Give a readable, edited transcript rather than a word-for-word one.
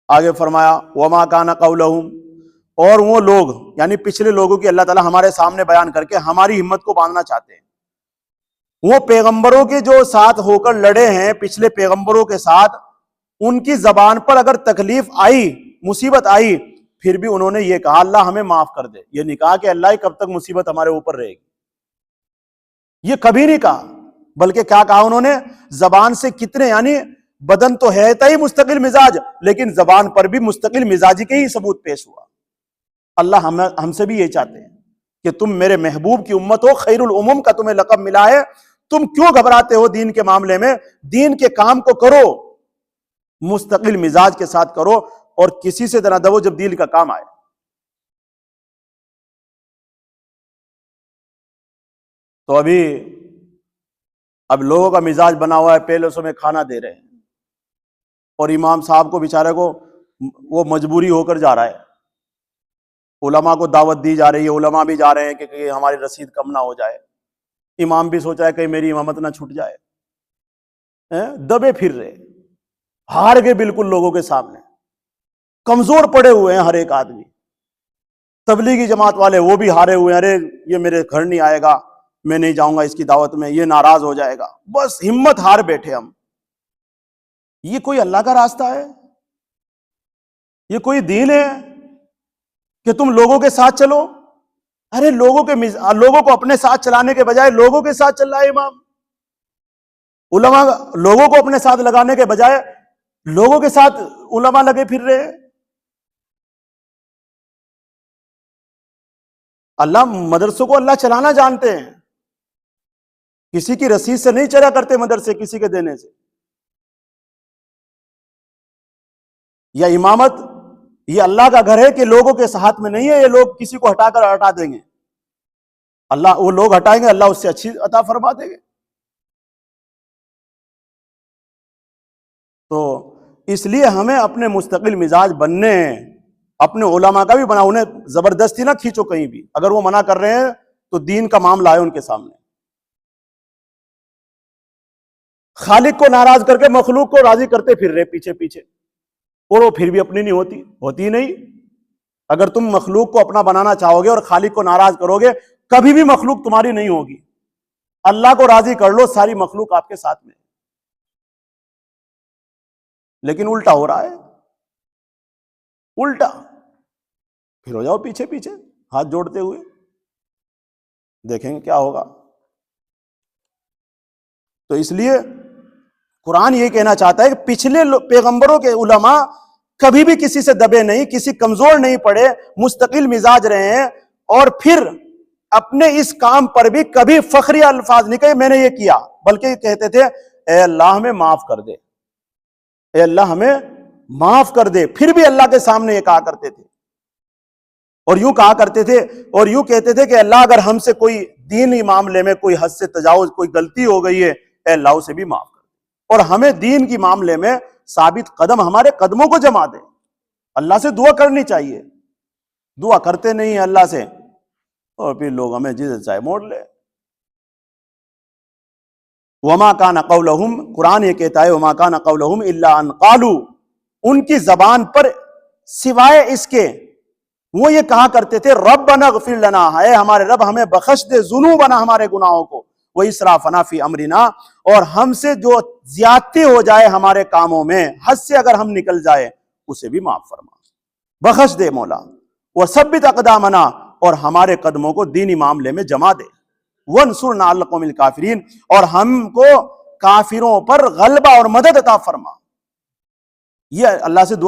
آگے فرمایا وما کان قولہم، اور وہ لوگ یعنی پچھلے لوگوں کی اللہ تعالیٰ ہمارے سامنے بیان کر کے ہماری ہمت کو باندھنا چاہتے ہیں. وہ پیغمبروں کے جو ساتھ ہو کر لڑے ہیں، پچھلے پیغمبروں کے ساتھ، ان کی زبان پر اگر تکلیف آئی، مصیبت آئی، پھر بھی انہوں نے یہ کہا اللہ ہمیں معاف کر دے. یہ نہیں کہا کہ اللہ کب تک مصیبت ہمارے اوپر رہے گی، یہ کبھی نہیں کہا. بلکہ کیا کہا انہوں نے؟ زبان سے کتنے، یعنی بدن تو ہے ہی مستقل مزاج، لیکن زبان پر بھی مستقل مزاجی کے ہی ثبوت پیش ہوا. اللہ ہم سے بھی یہ چاہتے ہیں کہ تم میرے محبوب کی امت ہو، خیر الامم کا تمہیں لقب ملا ہے، تم کیوں گھبراتے ہو دین کے معاملے میں؟ دین کے کام کو کرو، مستقل مزاج کے ساتھ کرو، اور کسی سے نہ دبو جب دین کا کام آئے. تو اب لوگوں کا مزاج بنا ہوا ہے، پیلسوں میں کھانا دے رہے ہیں، اور امام صاحب کو بیچارے کو وہ مجبوری ہو کر جا رہا ہے. علماء کو دعوت دی جا رہی ہے، علماء بھی جا رہے ہیں کہ ہماری رسید کم نہ ہو جائے. امام بھی سوچ رہا ہے کہ میری امامت نہ چھوٹ جائے. دبے پھر رہے، ہار گئے بالکل لوگوں کے سامنے، کمزور پڑے ہوئے ہیں ہر ایک آدمی. تبلیغی جماعت والے وہ بھی ہارے ہوئے ہیں، ارے یہ میرے گھر نہیں آئے گا، میں نہیں جاؤں گا اس کی دعوت میں، یہ ناراض ہو جائے گا. بس ہمت ہار بیٹھے ہم. یہ کوئی اللہ کا راستہ ہے؟ یہ کوئی دین ہے کہ تم لوگوں کے ساتھ چلو؟ ارے لوگوں کو اپنے ساتھ چلانے کے بجائے لوگوں کے ساتھ چل رہا ہے امام. علماء لوگوں کو اپنے ساتھ لگانے کے بجائے لوگوں کے ساتھ علماء لگے پھر رہے ہیں. اللہ مدرسوں کو اللہ چلانا جانتے ہیں، کسی کی رسید سے نہیں چلا کرتے مدرسے، کسی کے دینے سے. یا امامت یہ اللہ کا گھر ہے کہ لوگوں کے ہاتھ میں نہیں ہے، یہ لوگ کسی کو ہٹا دیں گے. اللہ وہ لوگ ہٹائیں گے، اللہ اس سے اچھی عطا فرما دیں گے. تو اس لیے ہمیں اپنے مستقل مزاج بننے ہیں. اپنے علماء کا بھی بنا، انہیں زبردستی نہ کھینچو کہیں بھی. اگر وہ منع کر رہے ہیں تو دین کا معاملہ ہے ان کے سامنے. خالق کو ناراض کر کے مخلوق کو راضی کرتے پھر رہے پیچھے پیچھے، اور وہ پھر بھی اپنی نہیں ہوتی نہیں. اگر تم مخلوق کو اپنا بنانا چاہو گے اور خالق کو ناراض کرو گے، کبھی بھی مخلوق تمہاری نہیں ہوگی. اللہ کو راضی کر لو، ساری مخلوق آپ کے ساتھ میں. لیکن الٹا ہو رہا ہے، الٹا. پھر ہو جاؤ پیچھے پیچھے ہاتھ جوڑتے ہوئے، دیکھیں گے کیا ہوگا. تو اس لیے قرآن یہ کہنا چاہتا ہے کہ پچھلے پیغمبروں کے علماء کبھی بھی کسی سے دبے نہیں، کسی کمزور نہیں پڑے، مستقل مزاج رہے ہیں. اور پھر اپنے اس کام پر بھی کبھی فخری الفاظ نہیں کہے میں نے یہ کیا، بلکہ کہتے تھے اے اللہ ہمیں معاف کر دے، اے اللہ ہمیں معاف کر دے. پھر بھی اللہ کے سامنے یہ کہا کرتے تھے، اور یوں کہا کرتے تھے، اور یوں کہتے تھے کہ اللہ اگر ہم سے کوئی دینی معاملے میں کوئی حد سے تجاوز، کوئی غلطی ہو گئی ہے، اے اللہ اسے بھی معاف کر دے، اور ہمیں دین کی معاملے میں ثابت قدم ہمارے قدموں کو جما دے. اللہ سے دعا کرنی چاہیے. دعا کرتے نہیں ہیں اللہ سے، اور پھر لوگ ہمیں جسے چاہے موڑ لے. وما کان قولہم، قرآن یہ کہتا ہے وما کان قولہم الا ان قالوا، ان کی زبان پر سوائے اس کے وہ یہ کہا کرتے تھے ربنا اغفر لنا، ہے ہمارے رب ہمیں بخش دے ذنوبنا، ہمارے گناہوں کو، واسرافنا فی امرنا، اور ہم سے جو زیادتی ہو جائے ہمارے کاموں میں، حد سے اگر ہم نکل جائے اسے بھی معاف فرما، بخش دے مولا. وثبت اقدامنا، اور ہمارے قدموں کو دینی معاملے میں جما دے. وانصرنا علی القوم الکافرین، اور ہم کو کافروں پر غلبہ اور مدد عطا فرما. یہ اللہ سے دعا